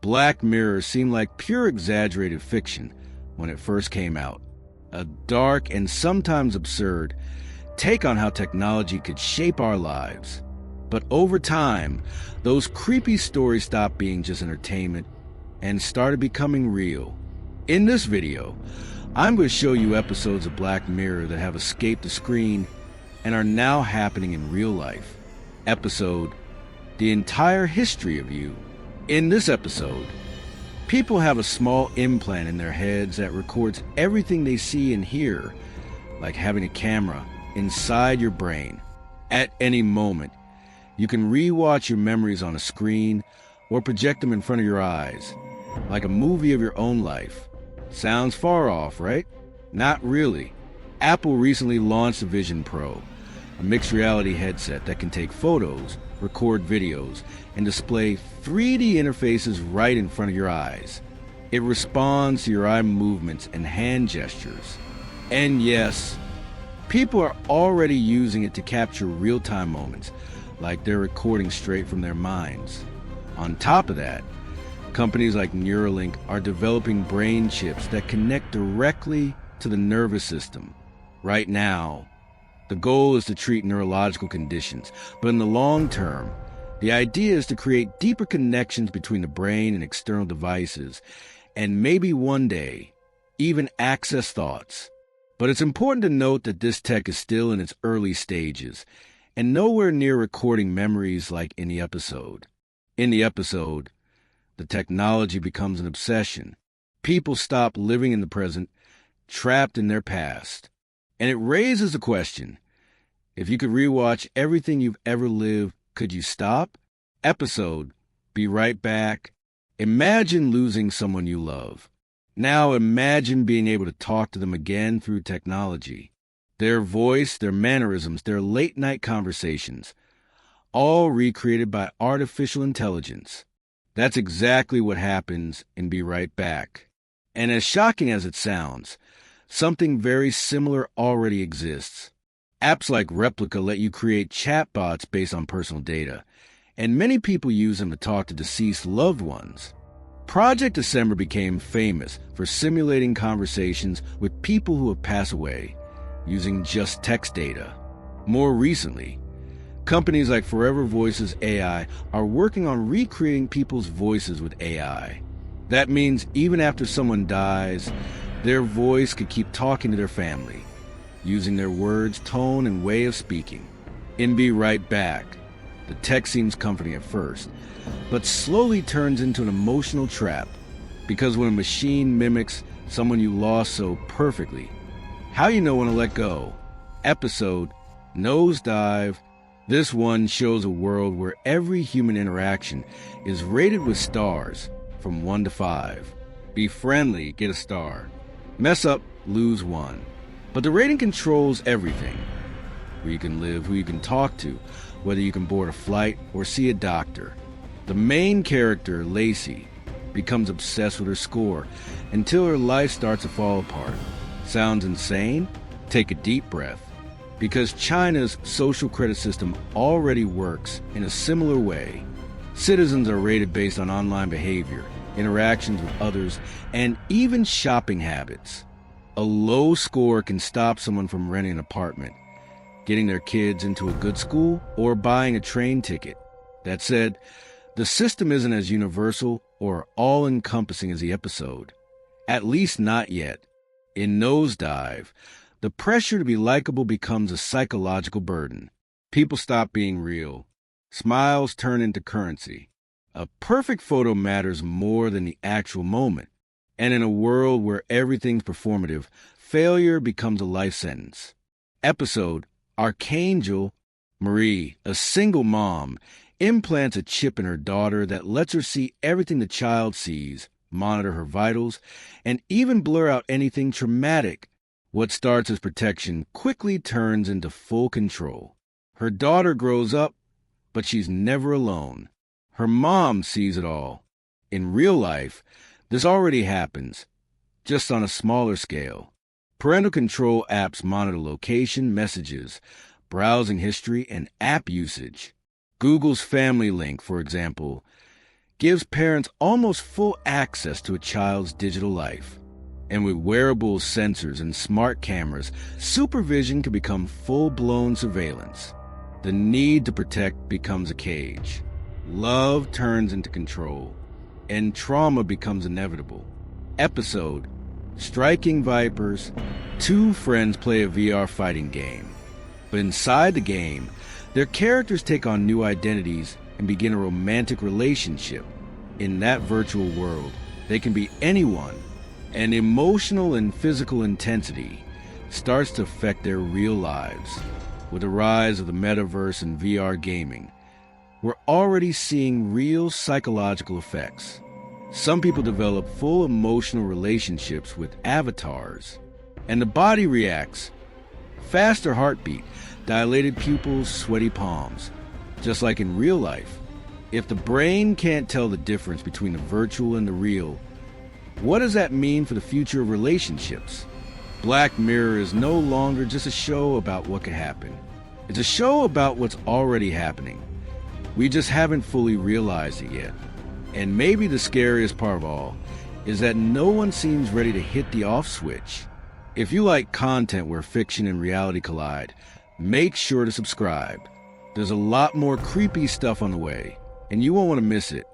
Black Mirror seemed like pure exaggerated fiction when it first came out. A dark and sometimes absurd take on how technology could shape our lives. But over time, those creepy stories stopped being just entertainment and started becoming real. In this video, I'm going to show you episodes of Black Mirror that have escaped the screen and are now happening in real life. Episode: The Entire History of You. In this episode, people have a small implant in their heads that records everything they see and hear, like having a camera inside your brain. At any moment, you can re-watch your memories on a screen or project them in front of your eyes, like a movie of your own life. Sounds far off, right? Not really. Apple recently launched the Vision Pro, a mixed reality headset that can take photos, record videos, and display 3D interfaces right in front of your eyes. It responds to your eye movements and hand gestures. And yes, people are already using it to capture real-time moments, like they're recording straight from their minds. On top of that, companies like Neuralink are developing brain chips that connect directly to the nervous system. Right now, the goal is to treat neurological conditions, but in the long term, the idea is to create deeper connections between the brain and external devices, and maybe one day, even access thoughts. But it's important to note that this tech is still in its early stages, and nowhere near recording memories like in the episode. In the episode, the technology becomes an obsession. People stop living in the present, trapped in their past. And it raises the question, if you could rewatch everything you've ever lived, could you stop? Episode: Be Right Back. Imagine losing someone you love. Now imagine being able to talk to them again through technology. Their voice, their mannerisms, their late-night conversations, all recreated by artificial intelligence. That's exactly what happens in Be Right Back. And as shocking as it sounds, something very similar already exists. Apps like Replica let you create chatbots based on personal data, and many people use them to talk to deceased loved ones. Project December became famous for simulating conversations with people who have passed away, using just text data. More recently, companies like Forever Voices AI are working on recreating people's voices with AI. That means even after someone dies, their voice could keep talking to their family, using their words, tone, and way of speaking. In Be Right Back, the tech seems comforting at first, but slowly turns into an emotional trap, because when a machine mimics someone you lost so perfectly, how you know when to let go? Episode: Nosedive. This one shows a world where every human interaction is rated with stars from 1 to 5. Be friendly, get a star. Mess up, lose 1. But the rating controls everything. Where you can live, who you can talk to, whether you can board a flight or see a doctor. The main character, Lacey, becomes obsessed with her score until her life starts to fall apart. Sounds insane? Take a deep breath. Because China's social credit system already works in a similar way. Citizens are rated based on online behavior, interactions with others, and even shopping habits. A low score can stop someone from renting an apartment, getting their kids into a good school, or buying a train ticket. That said, the system isn't as universal or all-encompassing as the episode. At least not yet. In Nosedive, the pressure to be likable becomes a psychological burden. People stop being real. Smiles turn into currency. A perfect photo matters more than the actual moment. And in a world where everything's performative, failure becomes a life sentence. Episode: Archangel. Marie, a single mom, implants a chip in her daughter that lets her see everything the child sees, monitor her vitals, and even blur out anything traumatic. What starts as protection quickly turns into full control. Her daughter grows up, but she's never alone. Her mom sees it all. In real life, this already happens, just on a smaller scale. Parental control apps monitor location, messages, browsing history, and app usage. Google's Family Link, for example, gives parents almost full access to a child's digital life. And with wearable sensors and smart cameras, supervision can become full-blown surveillance. The need to protect becomes a cage. Love turns into control, and trauma becomes inevitable. Episode: Striking Vipers. Two friends play a VR fighting game. But inside the game, their characters take on new identities and begin a romantic relationship. In that virtual world, they can be anyone, and emotional and physical intensity starts to affect their real lives. With the rise of the metaverse and VR gaming, we're already seeing real psychological effects. Some people develop full emotional relationships with avatars, and the body reacts. Faster heartbeat, dilated pupils, sweaty palms. Just like in real life, if the brain can't tell the difference between the virtual and the real, what does that mean for the future of relationships? Black Mirror is no longer just a show about what could happen. It's a show about what's already happening. We just haven't fully realized it yet. And maybe the scariest part of all is that no one seems ready to hit the off switch. If you like content where fiction and reality collide, make sure to subscribe. There's a lot more creepy stuff on the way, and you won't want to miss it.